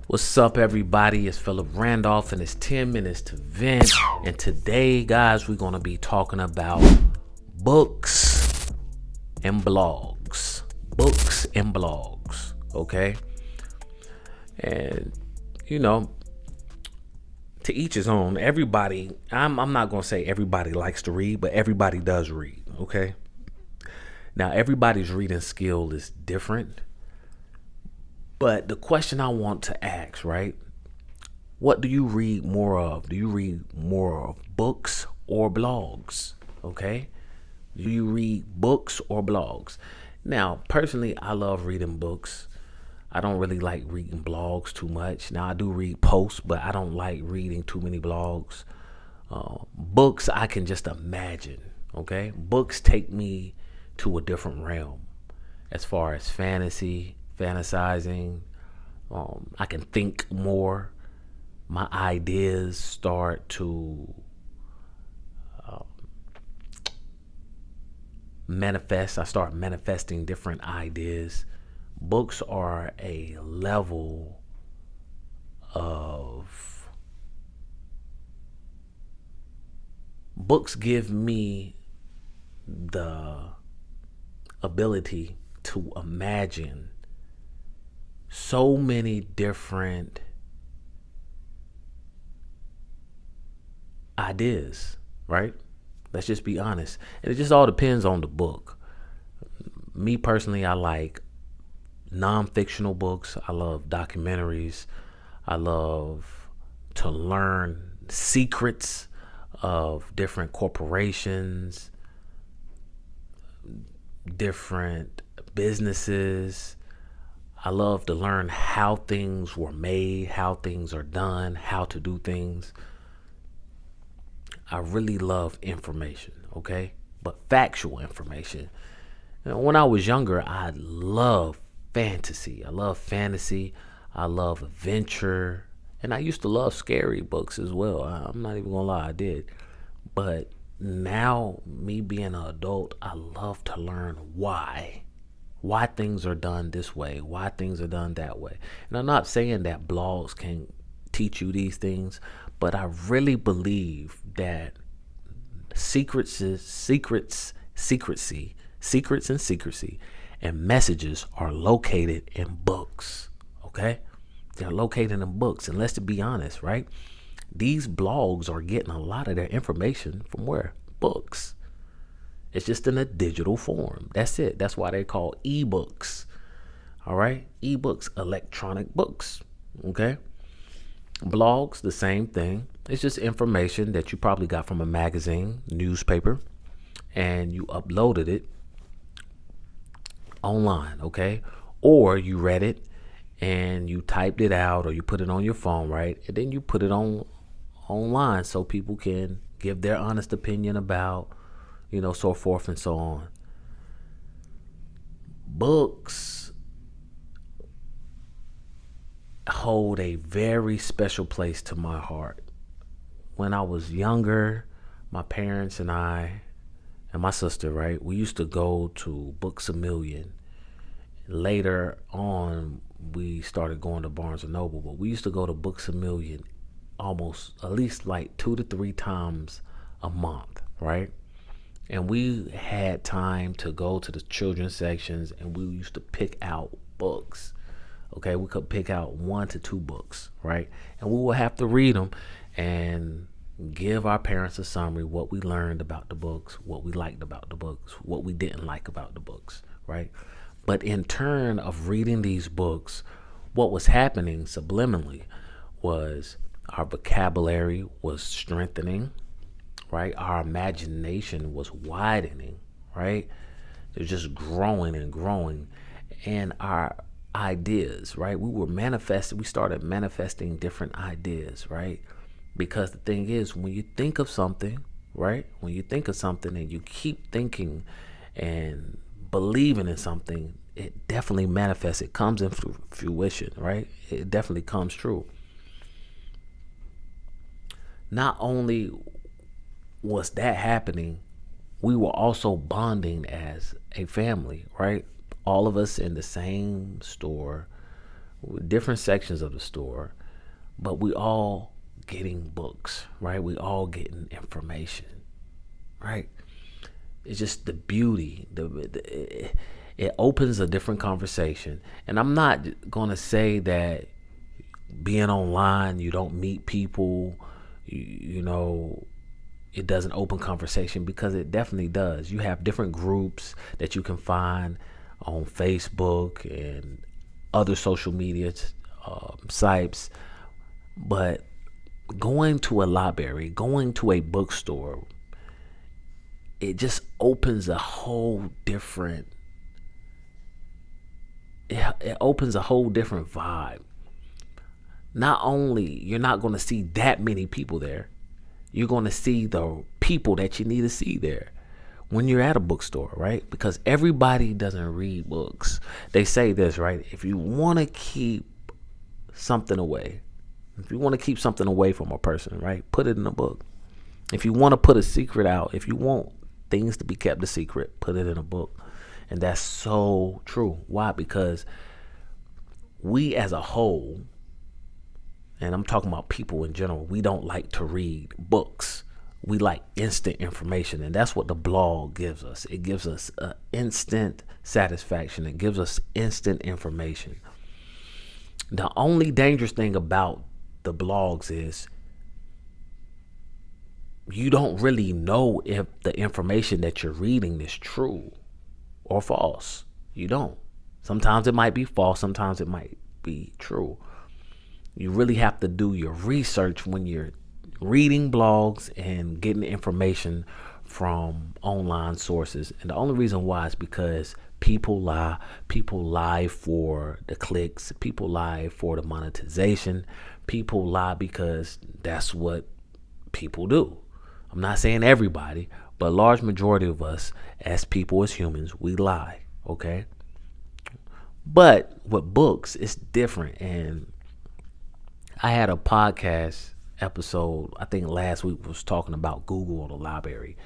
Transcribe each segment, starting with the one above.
What's up, everybody? It's Philip Randolph, and it's 10 minutes to vent. And today, guys, we're going to be talking about books and blogs. Books and blogs, okay? And, to each his own. Everybody, I'm not going to say everybody likes to read, but everybody does read, okay? Now, everybody's reading skill is different. But the question I want to ask, right? What do you read more of? Do you read more of books or blogs? Okay? Do you read books or blogs? Now, personally, I love reading books. I don't really like reading blogs too much. Now, I do read posts, but I don't like reading too many blogs. Books, I can just imagine, okay? Books take me to a different realm as far as fantasizing. I can think more. My ideas start to manifest. I start manifesting different ideas. Books are a level of books give me the ability to imagine so many different ideas, right? Let's just be honest. And it just all depends on the book. Me personally, I like non-fictional books. I love documentaries. I love to learn secrets of different corporations, different businesses. I love to learn how things were made, how things are done, how to do things. I really love information, okay? But factual information. When I was younger, I loved fantasy. I love adventure. And I used to love scary books as well. I'm not even going to lie, I did. But now, me being an adult, I love to learn why things are done this way, why things are done that way. And I'm not saying that blogs can teach you these things, but I really believe that secrets and secrecy and messages are located in books, okay? They're located in books. And let's be honest, right? These blogs are getting a lot of their information from where? Books. It's just in a digital form. That's it. That's why they're called ebooks. All right? Ebooks, electronic books. Okay? Blogs, the same thing. It's just information that you probably got from a magazine, newspaper, and you uploaded it online, okay? Or you read it and you typed it out, or you put it on your phone, right? And then you put it online so people can give their honest opinion about, so forth and so on. Books hold a very special place to my heart. When I was younger, my parents and I and my sister, right, we used to go to Books A Million. Later on, we started going to Barnes and Noble, but we used to go to Books A Million almost at least like 2 to 3 times a month, right? And we had time to go to the children's sections, and we used to pick out books. Okay, we could pick out 1 to 2 books, right? And we would have to read them and give our parents a summary, what we learned about the books, what we liked about the books, what we didn't like about the books, right? But in turn of reading these books, what was happening subliminally was our vocabulary was strengthening, right? Our imagination was widening, right? It was just growing and growing. And our ideas, right? We started manifesting different ideas, right? Because the thing is, when you think of something, right? When you think of something and you keep thinking and believing in something, it definitely manifests. It comes into fruition, right? It definitely comes true. Not only was that happening, we were also bonding as a family, right? All of us in the same store, different sections of the store, but we all getting books, right? We all getting information, right? It's just the beauty. It opens a different conversation. And I'm not going to say that being online, you don't meet people, you know, it doesn't open conversation, because it definitely does. You have different groups that you can find on Facebook and other social media sites. But going to a library, going to a bookstore, it just opens a whole different it opens a whole different vibe. Not only you're not going to see that many people there, you're going to see the people that you need to see there when you're at a bookstore, right? Because everybody doesn't read books. They say this, right? If you want to keep something away, if you want to keep something away from a person, right, put it in a book. If you want to put a secret out, if you want things to be kept a secret, put it in a book. And that's so true. Why? Because we as a whole, and I'm talking about people in general, we don't like to read books. We like instant information, and that's what the blog gives us. It gives us instant satisfaction. It gives us instant information. The only dangerous thing about the blogs is you don't really know if the information that you're reading is true or false. You don't. Sometimes it might be false. Sometimes it might be true. You really have to do your research when you're reading blogs and getting information from online sources. And the only reason why is because people lie. People lie for the clicks. People lie for the monetization. People lie because that's what people do. I'm not saying everybody, but a large majority of us as people, as humans, we lie, okay? But with books, it's different. And I had a podcast episode, I think last week, was talking about Google or the library.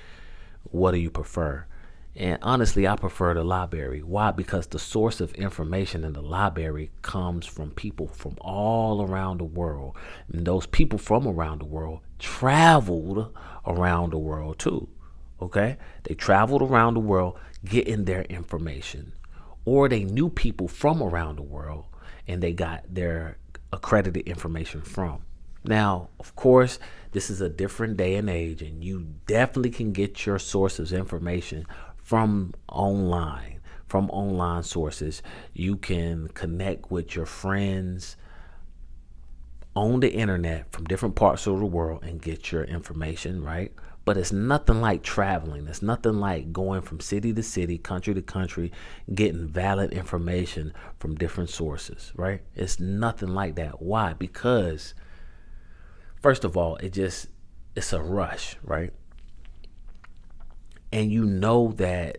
What do you prefer? And honestly, I prefer the library. Why? Because the source of information in the library comes from people from all around the world. And those people from around the world traveled around the world too. Okay? They traveled around the world getting their information. Or they knew people from around the world and they got their accredited information from. Now, of course, this is a different day and age, and you definitely can get your sources of information from online sources. You can connect with your friends on the internet from different parts of the world and get your information, right? But it's nothing like traveling. It's nothing like going from city to city, country to country, getting valid information from different sources, right? It's nothing like that. Why? Because first of all, it's a rush, right? And you know that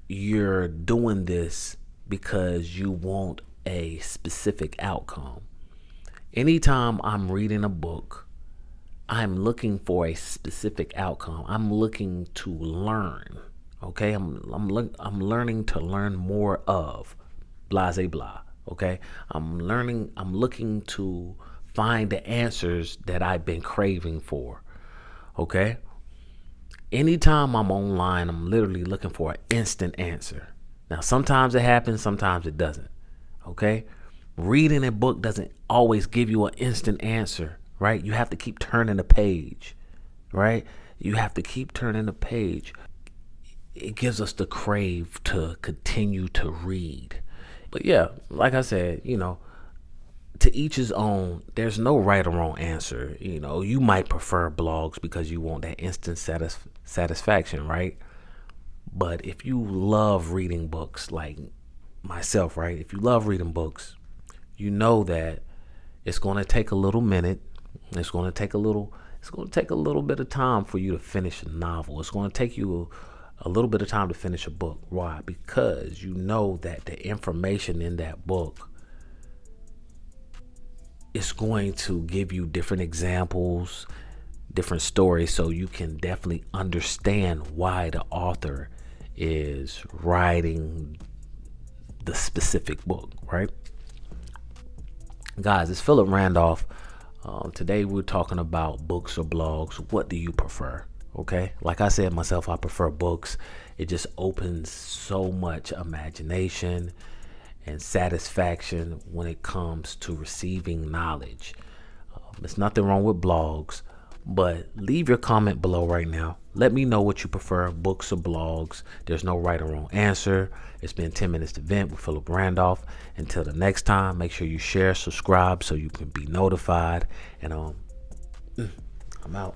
you're doing this because you want a specific outcome. Anytime I'm reading a book, I'm looking for a specific outcome. I'm looking to learn. Okay, I'm learning to learn more of blase blah. Okay, I'm looking to find the answers that I've been craving for. Okay, anytime I'm online, I'm literally looking for an instant answer. Now, sometimes it happens, sometimes it doesn't. Okay, reading a book doesn't always give you an instant answer. Right? You have to keep turning the page, right? You have to keep turning the page. It gives us the crave to continue to read. But yeah, like I said, to each his own. There's no right or wrong answer. You might prefer blogs because you want that instant satisfaction, right? But if you love reading books like myself, right? If you love reading books, you know that it's going to take a little minute. It's going to take a little bit of time for you to finish a novel. It's going to take you a little bit of time to finish a book. Why? Because you know that the information in that book is going to give you different examples, different stories, so you can definitely understand why the author is writing the specific book, right? Guys, it's Philip Randolph. Today we're talking about books or blogs. What do you prefer? Okay, like I said myself, I prefer books. It just opens so much imagination and satisfaction when it comes to receiving knowledge. There's nothing wrong with blogs, but leave your comment below right now. Let me know what you prefer, books or blogs. There's no right or wrong answer. It's been 10 Minutes to Vent with Philip Randolph. Until the next time, make sure you share, subscribe so you can be notified. And I'm out.